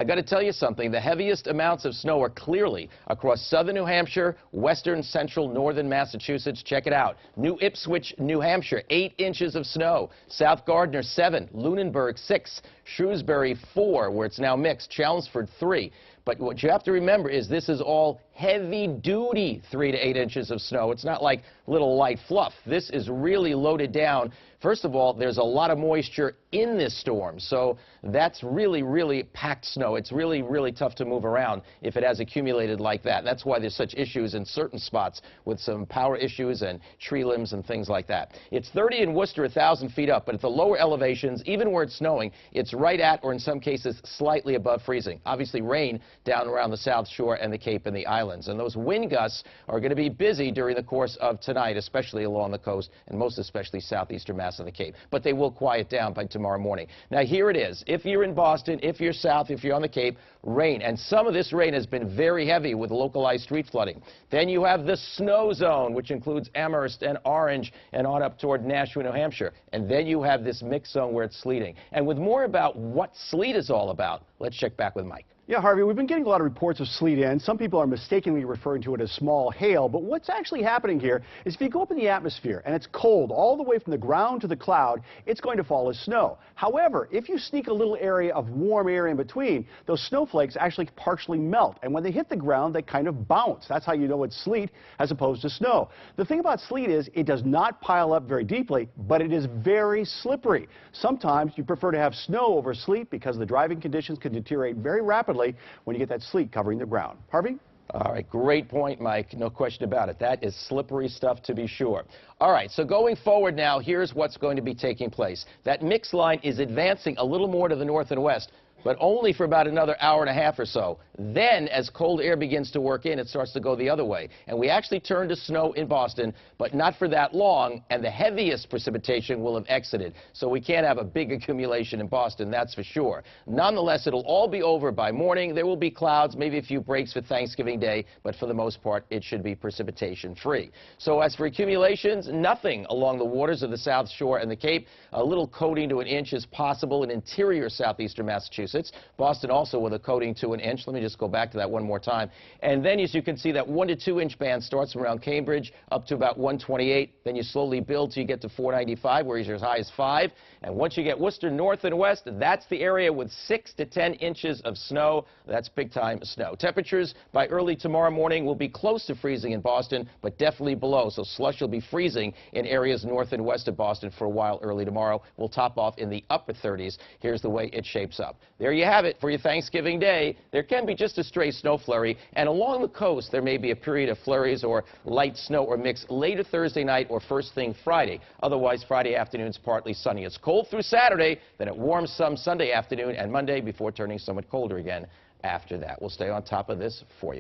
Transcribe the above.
I got to tell you something. The heaviest amounts of snow are clearly across southern New Hampshire, western, central, northern Massachusetts. Check it out. New Ipswich, New Hampshire, 8 inches of snow. South Gardner, 7. Lunenburg, 6. Shrewsbury, 4, where it's now mixed. Chelmsford, 3. But what you have to remember is this is all heavy-duty 3 to 8 inches of snow. It's not like little light fluff. This is really loaded down. First of all, there's a lot of moisture in this storm, so that's really, really packed snow. It's really, really tough to move around if it has accumulated like that. That's why there's such issues in certain spots with some power issues and tree limbs and things like that. It's 30 in Worcester, 1,000 feet up, but at the lower elevations, even where it's snowing, it's right at or in some cases slightly above freezing. Obviously, rain down around the South Shore and the Cape and the islands. And those wind gusts are going to be busy during the course of tonight, especially along the coast and most especially southeastern Mass and the Cape. But they will quiet down by tomorrow morning. Now, here it is. If you're in Boston, if you're south, if you're on the Cape, rain. And some of this rain has been very heavy with localized street flooding. Then you have the snow zone, which includes Amherst and Orange and on up toward Nashua, New Hampshire. And then you have this mixed zone where it's sleeting. And with more about what sleet is all about, let's check back with Mike. Yeah, Harvey, we've been getting a lot of reports of sleet in. Some people are mistakenly referring to it as small hail, but what's actually happening here is if you go up in the atmosphere and it's cold all the way from the ground to the cloud, it's going to fall as snow. However, if you sneak a little area of warm air in between, those snowflakes actually partially melt, and when they hit the ground, they kind of bounce. That's how you know it's sleet as opposed to snow. The thing about sleet is it does not pile up very deeply, but it is very slippery. Sometimes you prefer to have snow over sleet because the driving conditions can deteriorate very rapidly when you get that sleet covering the ground. Harvey? All right, great point, Mike. No question about it. That is slippery stuff to be sure. All right, so going forward now, here's what's going to be taking place. That mix line is advancing a little more to the north and west, but only for about another hour and a half or so. Then, as cold air begins to work in, it starts to go the other way. And we actually turn to snow in Boston, but not for that long, and the heaviest precipitation will have exited. So we can't have a big accumulation in Boston, that's for sure. Nonetheless, it'll all be over by morning. There will be clouds, maybe a few breaks for Thanksgiving Day, but for the most part, it should be precipitation-free. So as for accumulations, nothing along the waters of the South Shore and the Cape. A little coating to an inch is possible in interior southeastern Massachusetts. Boston also with a coating to an inch. Let me just go back to that one more time. And then, as you can see, that 1 to 2 inch band starts from around Cambridge up to about 128. Then you slowly build till you get to 495, where you're as high as 5. And once you get Worcester north and west, that's the area with 6 to 10 inches of snow. That's big-time snow. Temperatures by early tomorrow morning will be close to freezing in Boston, but definitely below. So slush will be freezing in areas north and west of Boston for a while early tomorrow. We'll top off in the upper 30s. Here's the way it shapes up. There you have it for your Thanksgiving Day. There can be just a stray snow flurry, and along the coast there may be a period of flurries or light snow or mix later Thursday night or first thing Friday. Otherwise, Friday afternoon's partly sunny. It's cold through Saturday, then it warms some Sunday afternoon and Monday before turning somewhat colder again after that. We'll stay on top of this for you.